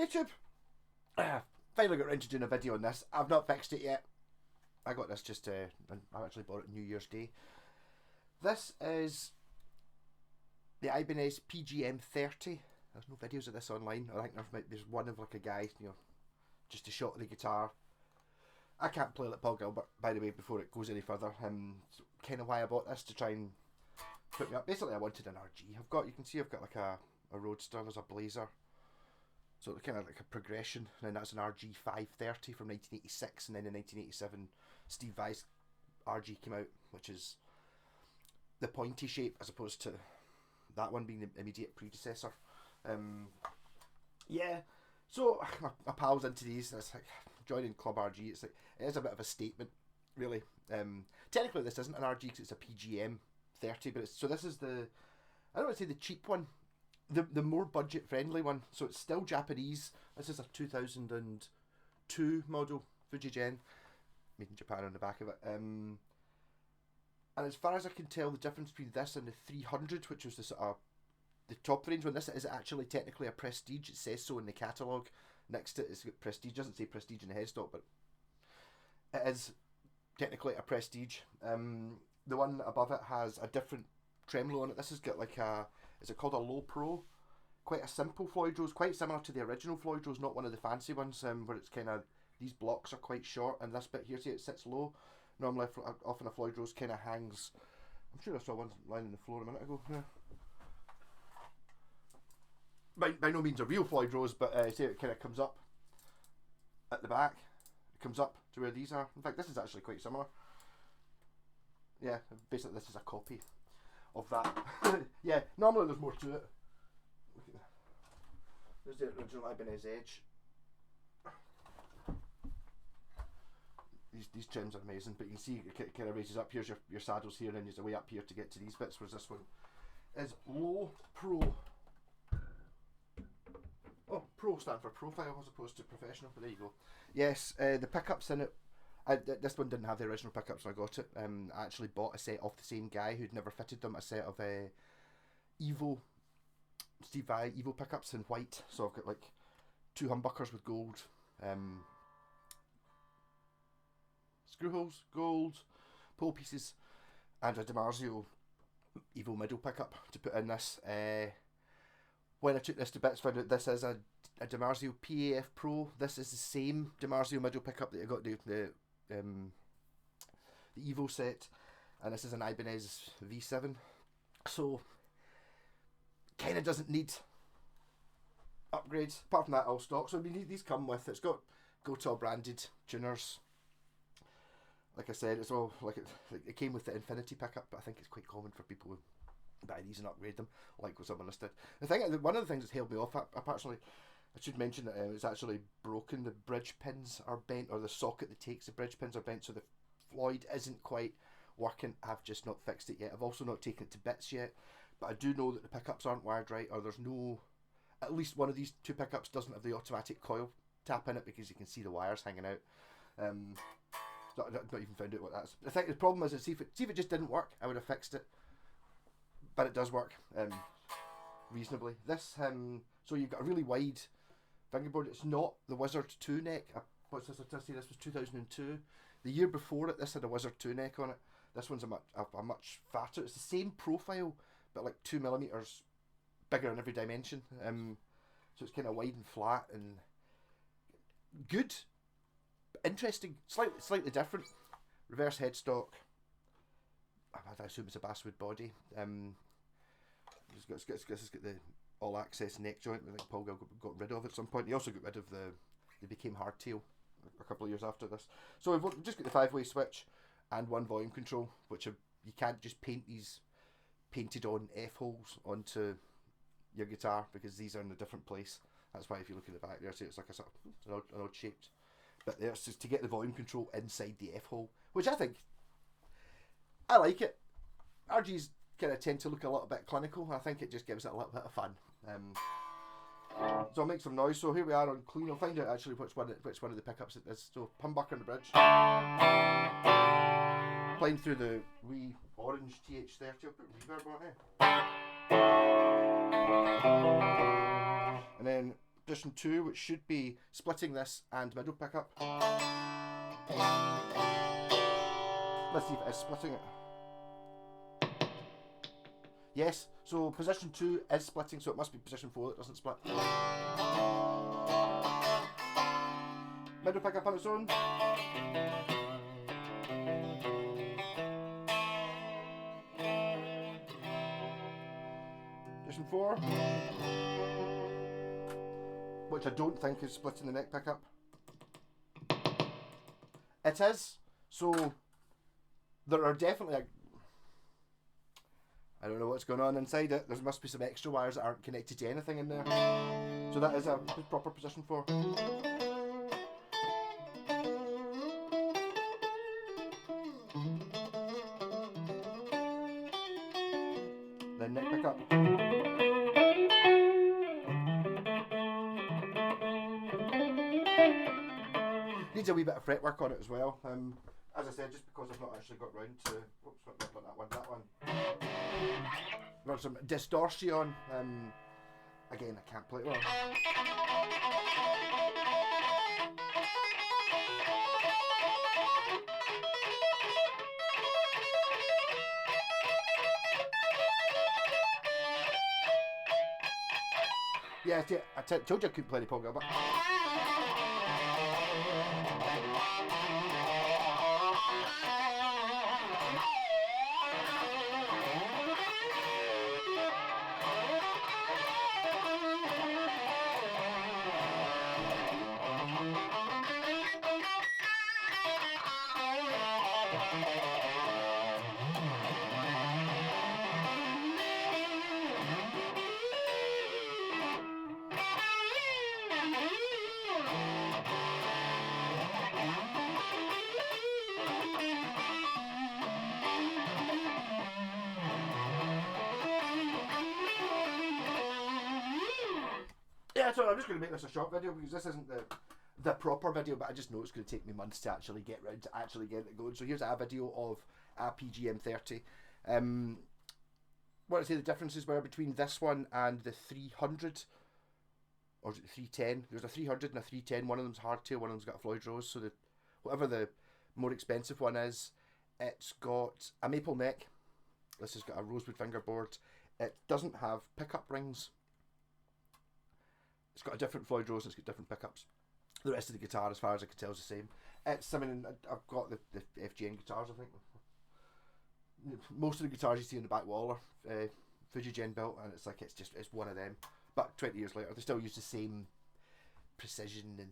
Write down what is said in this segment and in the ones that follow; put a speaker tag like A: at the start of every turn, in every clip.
A: YouTube! Finally got around to doing a video on this. I've not fixed it yet. I got this just, I actually bought it New Year's Day. This is the Ibanez PGM30. There's no videos of this online. I think there's one of like a guy, you know, just a shot of the guitar. I can't play like Paul Gilbert, by the way, before it goes any further. So kind of why I bought this, to try and put me up. Basically, I wanted an RG. You can see I've got like a Roadster, there's a Blazer. So kind of like a progression, and then that's an RG 530 from 1986, and then in 1987 Steve Vai's RG came out, which is the pointy shape as opposed to that one being the immediate predecessor. Yeah, so my pal's into these, and it's like joining Club RG. It's like, it is a bit of a statement, really. Technically, this isn't an RG because it's a PGM 30, but this is the, I don't want to say the cheap one, the more budget friendly one. So it's still Japanese. This is a 2002 model Fujigen, made in Japan on the back of it. And as far as I can tell, the difference between this and the 300, which was the sort of the top range one, this is actually technically a Prestige. It says so in the catalogue. Next to it, it's got Prestige. It doesn't say Prestige in the headstock, but it is technically a Prestige. The one above it has a different tremolo on it. This has got like a, is it called a Low Pro? Quite a simple Floyd Rose, quite similar to the original Floyd Rose, not one of the fancy ones, where it's kind of, these blocks are quite short, and this bit here, see, it sits low. Normally, often a Floyd Rose kind of hangs. I'm sure I saw one lying on the floor a minute ago. Yeah. By no means a real Floyd Rose, but see, it kind of comes up at the back. It comes up to where these are. In fact, this is actually quite similar. Yeah, basically this is a copy of that. Yeah, normally there's more to it. There's the original Ibanez Edge. These trims are amazing, but you can see it kind of raises up. Here's your saddles here, and then there's a way up here to get to these bits, whereas this one is Low Pro. Oh, Pro stand for profile as opposed to professional, but there you go. Yes, the pickups in it, this one didn't have the original pickups when I got it. I actually bought a set off the same guy who'd never fitted them, a set of Evo, Steve Vai Evo pickups in white. So I've got like two humbuckers with gold, screw holes, gold, pole pieces, and a DiMarzio Evo middle pickup to put in this. When I took this to bits, found out this is a DiMarzio PAF Pro. This is the same DiMarzio middle pickup that I got the Evo set, and this is an Ibanez V7. So kind of doesn't need upgrades. Apart from that, all stock. So I mean, these come with, it's got Gotoh branded tuners. Like I said, it's all like it came with the Infinity pickup, but I think it's quite common for people who buy these and upgrade them, like what someone listed. The thing, one of the things that's held me off, I should mention that it's actually broken. The bridge pins are bent, or the socket that takes the bridge pins are bent, so the Floyd isn't quite working. I've just not fixed it yet. I've also not taken it to bits yet, but I do know that the pickups aren't wired right, or there's no, at least one of these two pickups doesn't have the automatic coil tap in it, because you can see the wires hanging out. I've not even found out what that's. I think the problem is, see if it just didn't work, I would have fixed it. But it does work reasonably. This, so you've got a really wide fingerboard. It's not the Wizard 2 neck. What's this? I say this was 2002. The year before it, this had a Wizard 2 neck on it. This one's a much fatter. It's the same profile, but like 2mm bigger in every dimension. So it's kind of wide and flat and good, interesting, slightly different. Reverse headstock. I assume it's a basswood body. It's got the all access neck joint. I think Paul got rid of it at some point. He also got rid of they became hardtail a couple of years after this. So we've just got the 5-way switch and one volume control, which you can't just paint these painted on F-holes onto your guitar, because these are in a different place. That's why if you look at the back there, see it's like a sort of an odd shaped. But there's just to get the volume control inside the F-hole, which I think, I like it. RGs kind of tend to look a little bit clinical. I think it just gives it a little bit of fun. So I'll make some noise. So here we are on clean. I'll find out actually which one of the pickups it is. So humbucker on the bridge. Playing through the wee orange TH30. I'll put reverb on it. And then position 2, which should be splitting this and middle pickup. Let's see if it is splitting it. Yes, so position 2 is splitting, so it must be position 4 that doesn't split. Middle pickup on its own. Position 4, which I don't think is splitting the neck pickup. It is, so there are definitely I don't know what's going on inside it. There must be some extra wires that aren't connected to anything in there. So that is a proper position 4. Then neck pickup. Needs a wee bit of fretwork on it as well. As I said, just because I've not actually got round to... Oops, not that one. There's some distortion. Again, I can't play it well. Yeah, I told you I couldn't play the Paul Gilbert. Yeah, so I'm just going to make this a short video because this isn't the proper video, but I just know it's going to take me months to actually get round to actually getting it going. So here's a video of a PGM30. What I say the differences were between this one and the 300, or is it 310? There's a 300 and a 310. One of them's hardtail, one of them's got a Floyd Rose. So whatever the more expensive one is, it's got a maple neck. This has got a rosewood fingerboard. It doesn't have pickup rings. It's got a different Floyd Rose and it's got different pickups. The rest of the guitar, as far as I can tell, is the same. It's, I mean, I've got the FGN guitars, I think. Most of the guitars you see on the back wall are Fujigen built, and it's like it's one of them. But 20 years later, they still use the same precision and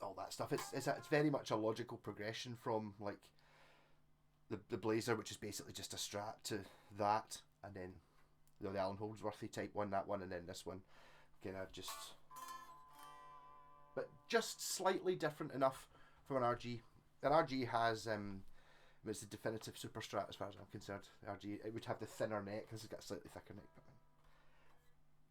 A: all that stuff. It's very much a logical progression from like the Blazer, which is basically just a Strat, to that, and then the Alan Holdsworthy type one, that one, and then this one. Kind of just slightly different enough from an RG. An RG has it's the definitive Super Strat as far as I'm concerned. RG, it would have the thinner neck. This has got a slightly thicker neck, but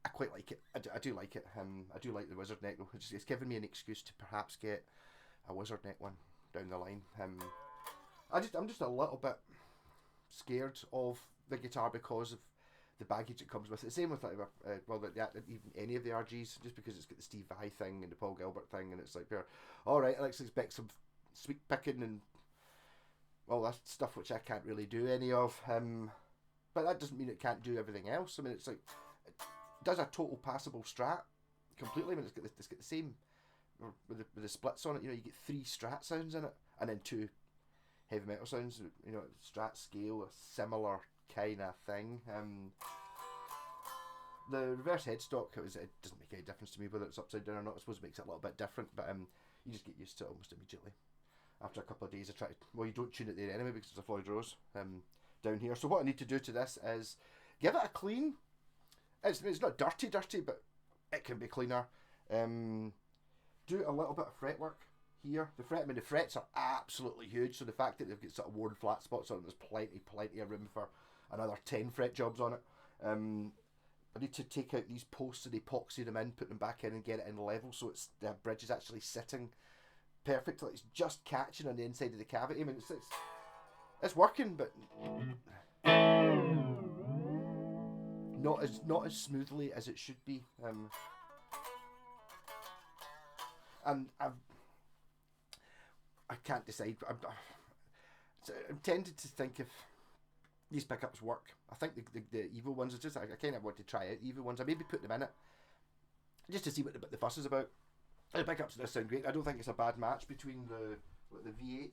A: I quite like it. I do like it. I do like the Wizard neck though. It's given me an excuse to perhaps get a Wizard neck one down the line. I'm just a little bit scared of the guitar because of the baggage it comes with. It's the same with like, even any of the RGs, just because it's got the Steve Vai thing and the Paul Gilbert thing, and it's like, alright, let's expect some sweet picking and all that stuff which I can't really do any of. But that doesn't mean it can't do everything else. I mean, it's like, it does a total passable Strat completely. I mean, it's got the same, with the splits on it, you know, you get 3 Strat sounds in it, and then 2 heavy metal sounds, you know, Strat scale, a similar kind of thing. The reverse headstock, it doesn't make any difference to me whether it's upside down or not. I suppose it makes it a little bit different, but you just get used to it almost immediately. After a couple of days, you don't tune it there anyway because it's a Floyd Rose down here. So what I need to do to this is give it a clean. It's not dirty, but it can be cleaner. Do a little bit of fretwork here. The frets are absolutely huge, so the fact that they've got sort of worn flat spots on them, there's plenty of room for another 10 fret jobs on it. I need to take out these posts and epoxy them in, put them back in and get it in level so the bridge is actually sitting perfectly. It's just catching on the inside of the cavity. I mean, it's working, but not as smoothly as it should be. and I can't decide. I'm tempted to think if these pickups work. I think the Evo ones are just, I kind of want to try out the Evo ones. I maybe put them in it just to see what the fuss is about. The pickups does sound great. I don't think it's a bad match between the V8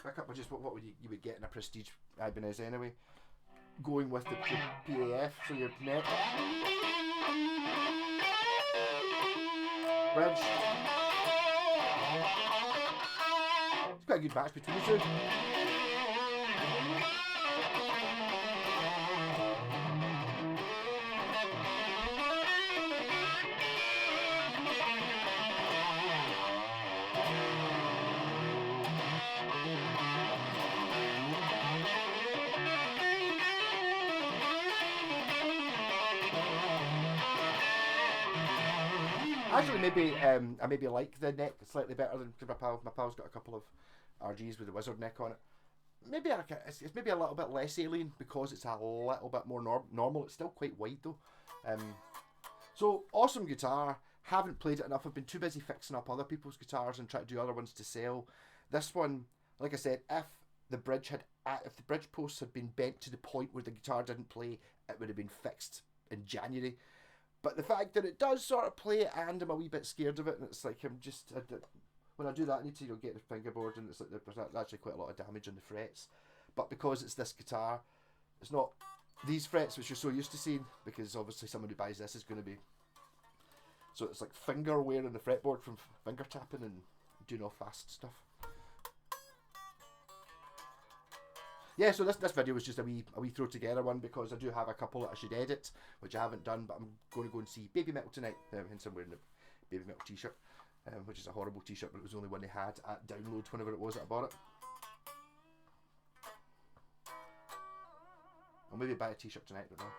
A: pickup, which is what would you would get in a Prestige Ibanez anyway. Going with the PAF, so your neck bridge. It's quite a good match between the two. Actually, maybe I maybe like the neck slightly better than my pal. My pal's got a couple of RGs with the wizard neck on it. Maybe it's maybe a little bit less alien because it's a little bit more normal. It's still quite wide though. So awesome guitar. Haven't played it enough. I've been too busy fixing up other people's guitars and trying to do other ones to sell. This one, like I said, if the bridge posts had been bent to the point where the guitar didn't play, it would have been fixed in January. But the fact that it does sort of play, and I'm a wee bit scared of it, and it's like when I do that, I need to get the fingerboard, and it's like there's actually quite a lot of damage on the frets. But because it's this guitar, it's not these frets which you're so used to seeing, because obviously someone who buys this is going to be. So it's like finger wear on the fretboard from finger tapping and doing all fast stuff. Yeah, so this video was just a wee throw together one because I do have a couple that I should edit, which I haven't done, but I'm going to go and see Baby Metal tonight. Hence I'm wearing the Baby Metal t-shirt, which is a horrible t-shirt, but it was the only one they had at download whenever it was that I bought it. I'll maybe buy a t-shirt tonight, I don't know.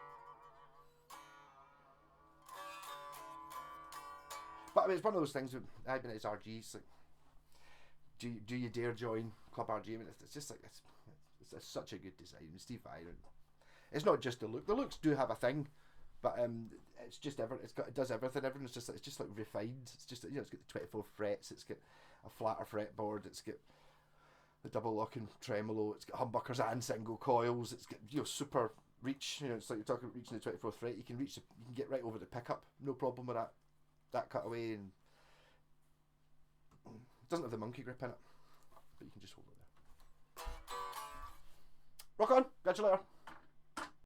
A: But I mean, it's one of those things with Ibanez RGs, like, do you dare join Club RG? I mean, it's just like it's such a good design. Steve Vai, it's not just the look. The looks do have a thing, but it's just it does everything. Everything's it's just like refined. It's just, it's got the 24 frets. It's got a flatter fretboard. It's got the double locking tremolo. It's got humbuckers and single coils. It's got super reach. It's like you're talking about reaching the 24th fret. You can get right over the pickup. No problem with that cutaway, and it doesn't have the monkey grip in it, but you can just hold it there. Rock on, catch you later.